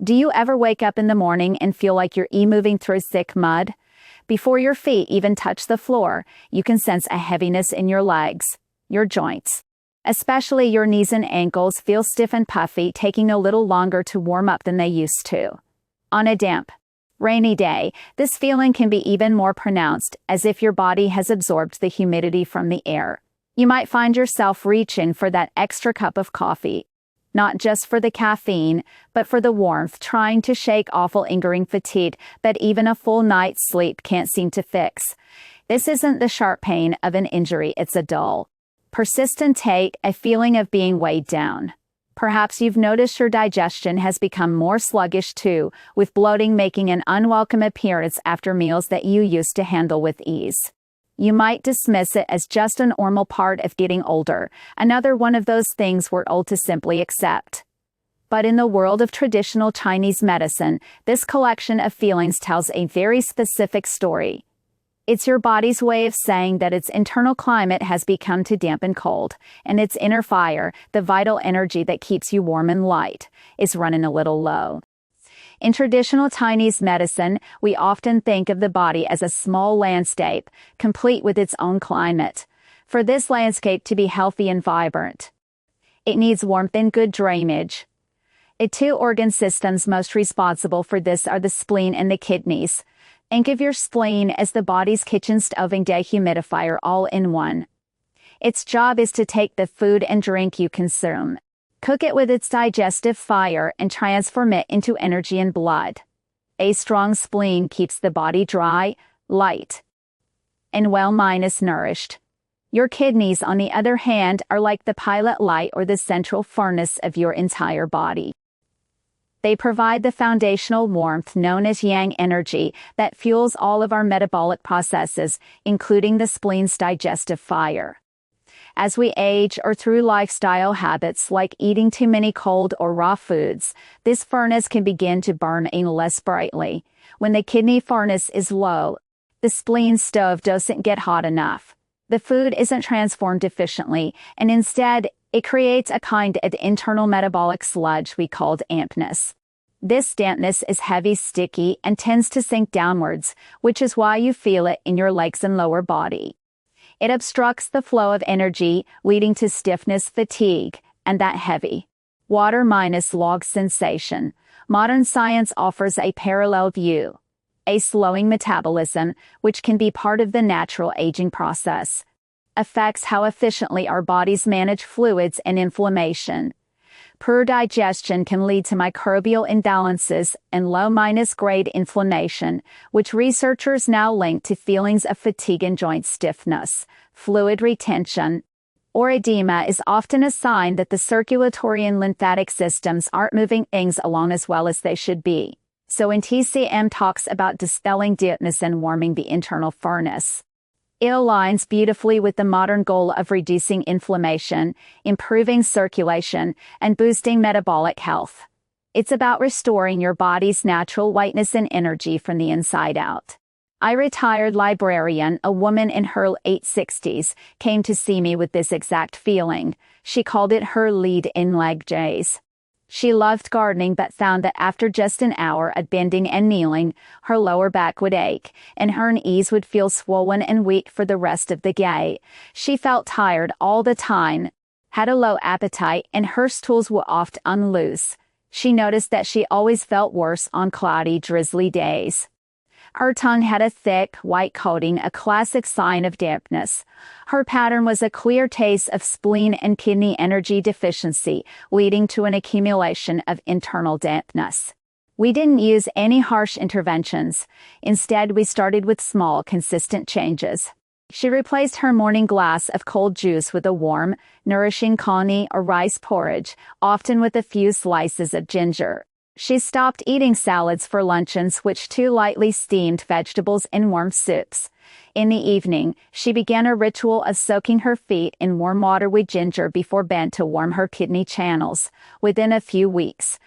Do you ever wake up in the morning and feel like you're moving through thick mud? Before your feet even touch the floor, you can sense a heaviness in your legs, your joints. Especially your knees and ankles feel stiff and puffy, taking a little longer to warm up than they used to. On a damp, rainy day, this feeling can be even more pronounced, as if your body has absorbed the humidity from the air. You might find yourself reaching for that extra cup of coffee, not just for the caffeine, but for the warmth, trying to shake off lingering fatigue that even a full night's sleep can't seem to fix. This isn't the sharp pain of an injury, it's a dull, persistent ache, a feeling of being weighed down. Perhaps you've noticed your digestion has become more sluggish too, with bloating making an unwelcome appearance after meals that you used to handle with ease. You might dismiss it as just a normal part of getting older, another one of those things we're old to simply accept. But in the world of traditional Chinese medicine, this collection of feelings tells a very specific story. It's your body's way of saying that its internal climate has become too damp and cold, and its inner fire, the vital energy that keeps you warm and light, is running a little low. In traditional Chinese medicine, we often think of the body as a small landscape, complete with its own climate. For this landscape to be healthy and vibrant, it needs warmth and good drainage. The two organ systems most responsible for this are the spleen and the kidneys. Think of your spleen as the body's kitchen stove and dehumidifier all in one. Its job is to take the food and drink you consume, cook it with its digestive fire, and transform it into energy and blood. A strong spleen keeps the body dry, light, and nourished. Your kidneys, on the other hand, are like the pilot light or the central furnace of your entire body. They provide the foundational warmth known as yang energy that fuels all of our metabolic processes, including the spleen's digestive fire. As we age or through lifestyle habits like eating too many cold or raw foods, this furnace can begin to burn less brightly. When the kidney furnace is low, the spleen stove doesn't get hot enough. The food isn't transformed efficiently, and instead, it creates a kind of internal metabolic sludge we called dampness. This dampness is heavy, sticky, and tends to sink downwards, which is why you feel it in your legs and lower body. It obstructs the flow of energy, leading to stiffness, fatigue, and that heavy, water-log sensation. Modern science offers a parallel view, a slowing metabolism, which can be part of the natural aging process, affects how efficiently our bodies manage fluids and inflammation. Poor digestion can lead to microbial imbalances and low-grade inflammation, which researchers now link to feelings of fatigue and joint stiffness. Fluid retention, or edema, is often a sign that the circulatory and lymphatic systems aren't moving things along as well as they should be. So when TCM talks about dispelling dampness and warming the internal furnace, it aligns beautifully with the modern goal of reducing inflammation, improving circulation, and boosting metabolic health. It's about restoring your body's natural whiteness and energy from the inside out. A retired librarian, a woman in her late 60s, came to see me with this exact feeling. She called it her lead-in leg days. She loved gardening but found that after just an hour of bending and kneeling, her lower back would ache, and her knees would feel swollen and weak for the rest of the day. She felt tired all the time, had a low appetite, and her stools were often unloose. She noticed that she always felt worse on cloudy, drizzly days. Her tongue had a thick, white coating, a classic sign of dampness. Her pattern was a clear taste of spleen and kidney energy deficiency, leading to an accumulation of internal dampness. We didn't use any harsh interventions. Instead, we started with small, consistent changes. She replaced her morning glass of cold juice with a warm, nourishing coney or rice porridge, often with a few slices of ginger. She stopped eating salads for lunch and switched to lightly steamed vegetables and warm soups. In the evening, she began a ritual of soaking her feet in warm water with ginger before bed to warm her kidney channels. Within a few weeks,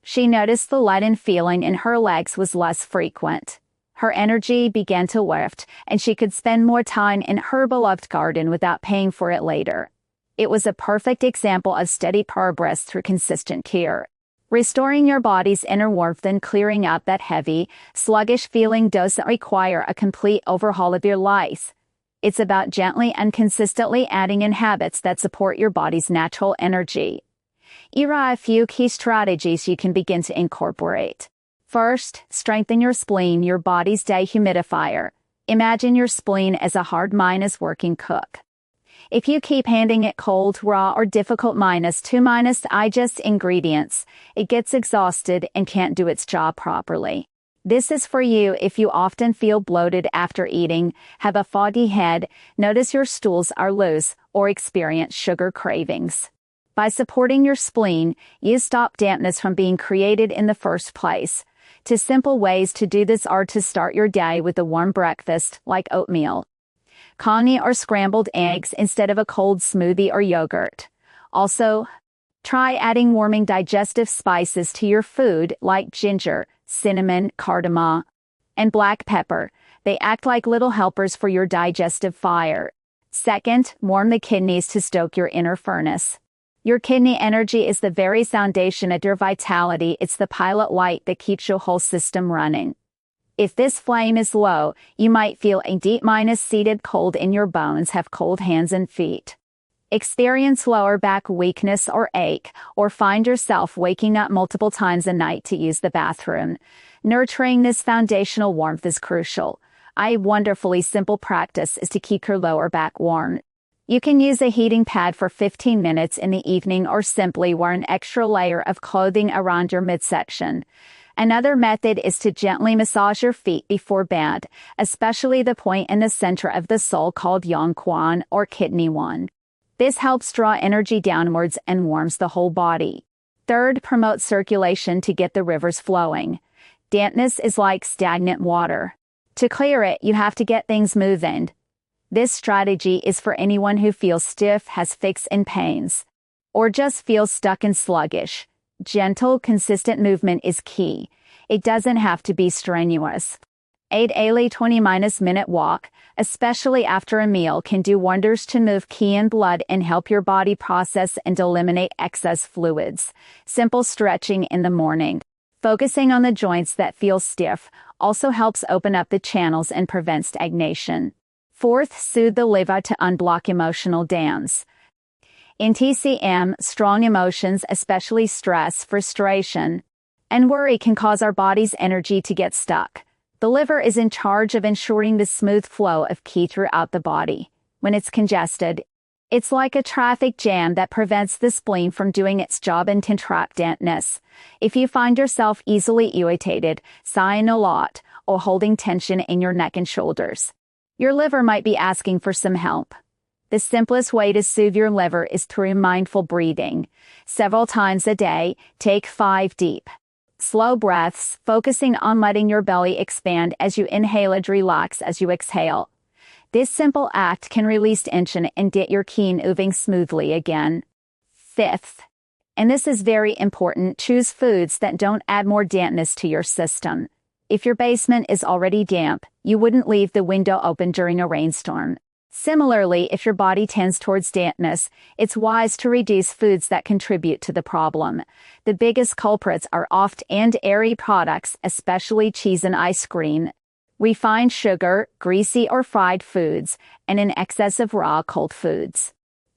she noticed the leaden feeling in her legs was less frequent. Her energy began to lift, and she could spend more time in her beloved garden without paying for it later. It was a perfect example of steady progress through consistent care. Restoring your body's inner warmth and clearing up that heavy, sluggish feeling doesn't require a complete overhaul of your life. It's about gently and consistently adding in habits that support your body's natural energy. Here are a few key strategies you can begin to incorporate. First, strengthen your spleen, your body's dehumidifier. Imagine your spleen as a hard working cook. If you keep handing it cold, raw, or difficult -2 digest ingredients, it gets exhausted and can't do its job properly. This is for you if you often feel bloated after eating, have a foggy head, notice your stools are loose, or experience sugar cravings. By supporting your spleen, you stop dampness from being created in the first place. Two simple ways to do this are to start your day with a warm breakfast, like oatmeal, connie or scrambled eggs instead of a cold smoothie or yogurt. Also, try adding warming digestive spices to your food like ginger, cinnamon, cardamom, and black pepper. They act like little helpers for your digestive fire. Second, warm the kidneys to stoke your inner furnace. Your kidney energy is the very foundation of your vitality. It's the pilot light that keeps your whole system running. If this flame is low, you might feel a deep-seated cold in your bones, have cold hands and feet, experience lower back weakness or ache, or find yourself waking up multiple times a night to use the bathroom. Nurturing this foundational warmth is crucial. A wonderfully simple practice is to keep your lower back warm. You can use a heating pad for 15 minutes in the evening or simply wear an extra layer of clothing around your midsection. Another method is to gently massage your feet before bed, especially the point in the center of the sole called Yongquan or kidney one. This helps draw energy downwards and warms the whole body. Third, promote circulation to get the rivers flowing. Dampness is like stagnant water. To clear it, you have to get things moving. This strategy is for anyone who feels stiff, has aches and pains, or just feels stuck and sluggish. Gentle, consistent movement is key. It doesn't have to be strenuous. A daily 20-minute walk, especially after a meal, can do wonders to move qi and blood and help your body process and eliminate excess fluids. Simple stretching in the morning, focusing on the joints that feel stiff, also helps open up the channels and prevent stagnation. Fourth, soothe the liver to unblock emotional dams. In TCM, strong emotions, especially stress, frustration, and worry, can cause our body's energy to get stuck. The liver is in charge of ensuring the smooth flow of qi throughout the body. When it's congested, it's like a traffic jam that prevents the spleen from doing its job and can trap dampness. If you find yourself easily irritated, sighing a lot, or holding tension in your neck and shoulders, your liver might be asking for some help. The simplest way to soothe your liver is through mindful breathing. Several times a day, take 5 deep, slow breaths, focusing on letting your belly expand as you inhale and relax as you exhale. This simple act can release tension and get your qi moving smoothly again. Fifth, and this is very important, choose foods that don't add more dampness to your system. If your basement is already damp, you wouldn't leave the window open during a rainstorm. Similarly, if your body tends towards dampness, it's wise to reduce foods that contribute to the problem. The biggest culprits are soft and airy products, especially cheese and ice cream, refined sugar, greasy or fried foods, and an excess of raw cold foods.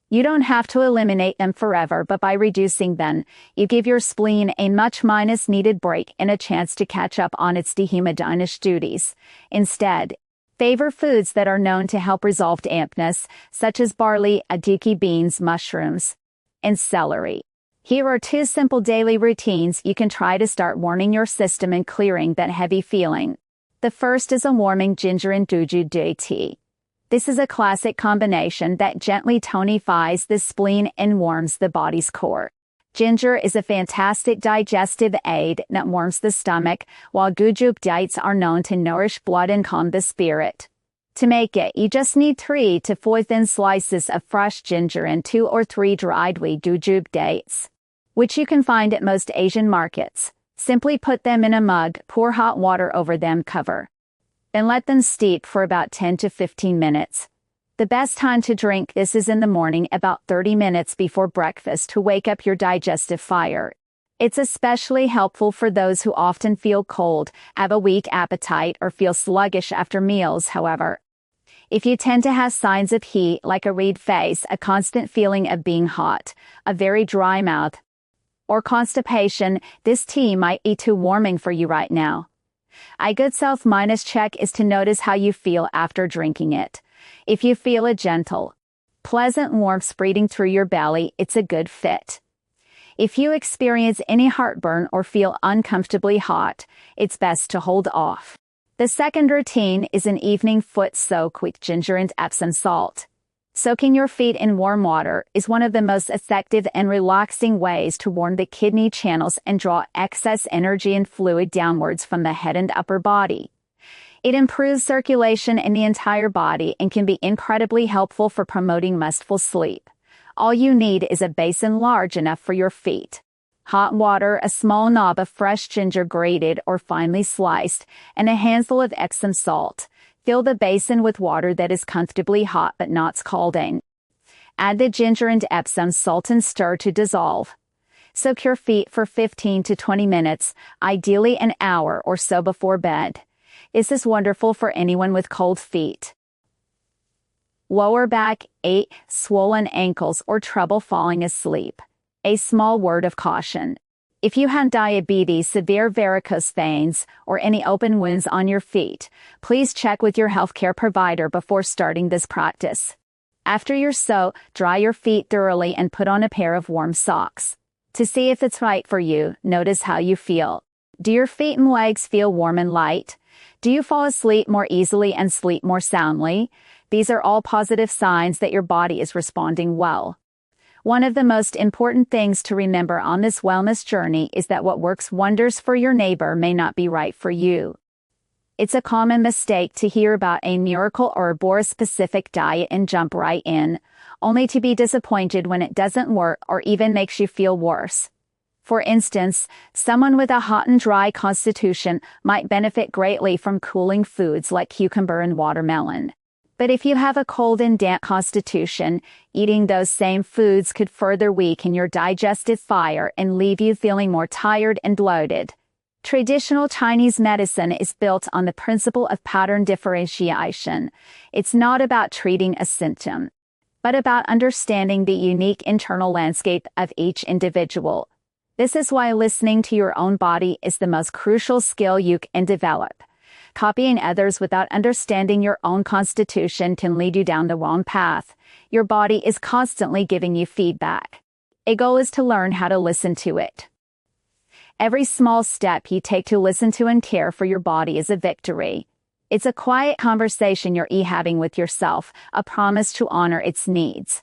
You don't have to eliminate them forever, but by reducing them, you give your spleen a much needed break and a chance to catch up on its dehumidizing duties. Instead, favor foods that are known to help resolve dampness, such as barley, aduki beans, mushrooms, and celery. Here are 2 simple daily routines you can try to start warming your system and clearing that heavy feeling. The first is a warming ginger and duju tea. This is a classic combination that gently tonifies the spleen and warms the body's core. Ginger is a fantastic digestive aid that warms the stomach, while gujup dates are known to nourish blood and calm the spirit. To make it, you just need 3 to 4 thin slices of fresh ginger and 2 or 3 dried gujup dates, which you can find at most Asian markets. Simply put them in a mug, pour hot water over them, cover, and let them steep for about 10 to 15 minutes. The best time to drink this is in the morning, about 30 minutes before breakfast, to wake up your digestive fire. It's especially helpful for those who often feel cold, have a weak appetite, or feel sluggish after meals, however. If you tend to have signs of heat like a red face, a constant feeling of being hot, a very dry mouth, or constipation, this tea might be too warming for you right now. A good self-minus check is to notice how you feel after drinking it. If you feel a gentle, pleasant warmth spreading through your belly, it's a good fit. If you experience any heartburn or feel uncomfortably hot, it's best to hold off. The second routine is an evening foot soak with ginger and Epsom salt. Soaking your feet in warm water is one of the most effective and relaxing ways to warm the kidney channels and draw excess energy and fluid downwards from the head and upper body. It improves circulation in the entire body and can be incredibly helpful for promoting restful sleep. All you need is a basin large enough for your feet, hot water, a small knob of fresh ginger grated or finely sliced, and a handful of Epsom salt. Fill the basin with water that is comfortably hot but not scalding. Add the ginger and Epsom salt and stir to dissolve. Soak your feet for 15 to 20 minutes, ideally an hour or so before bed. This is wonderful for anyone with cold feet, lower back ache, swollen ankles, or trouble falling asleep. A small word of caution. If you have diabetes, severe varicose veins, or any open wounds on your feet, please check with your healthcare provider before starting this practice. After your soak, dry your feet thoroughly and put on a pair of warm socks. To see if it's right for you, notice how you feel. Do your feet and legs feel warm and light? Do you fall asleep more easily and sleep more soundly? These are all positive signs that your body is responding well. One of the most important things to remember on this wellness journey is that what works wonders for your neighbor may not be right for you. It's a common mistake to hear about a miracle or herbivore-specific diet and jump right in, only to be disappointed when it doesn't work or even makes you feel worse. For instance, someone with a hot and dry constitution might benefit greatly from cooling foods like cucumber and watermelon. But if you have a cold and damp constitution, eating those same foods could further weaken your digestive fire and leave you feeling more tired and bloated. Traditional Chinese medicine is built on the principle of pattern differentiation. It's not about treating a symptom, but about understanding the unique internal landscape of each individual. This is why listening to your own body is the most crucial skill you can develop. Copying others without understanding your own constitution can lead you down the wrong path. Your body is constantly giving you feedback. A goal is to learn how to listen to it. Every small step you take to listen to and care for your body is a victory. It's a quiet conversation you're having with yourself, a promise to honor its needs.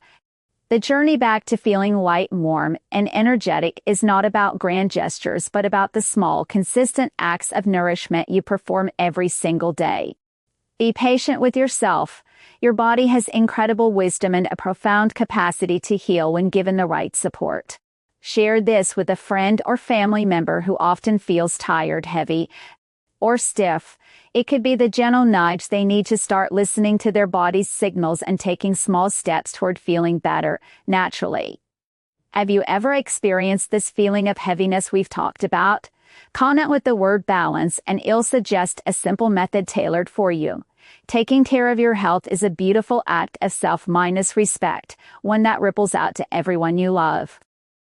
The journey back to feeling light, warm, and energetic is not about grand gestures but about the small, consistent acts of nourishment you perform every single day. Be patient with yourself. Your body has incredible wisdom and a profound capacity to heal when given the right support. Share this with a friend or family member who often feels tired, heavy, or stiff. It could be the gentle nudge they need to start listening to their body's signals and taking small steps toward feeling better, naturally. Have you ever experienced this feeling of heaviness we've talked about? Comment with the word balance and it'll suggest a simple method tailored for you. Taking care of your health is a beautiful act of self-respect, one that ripples out to everyone you love.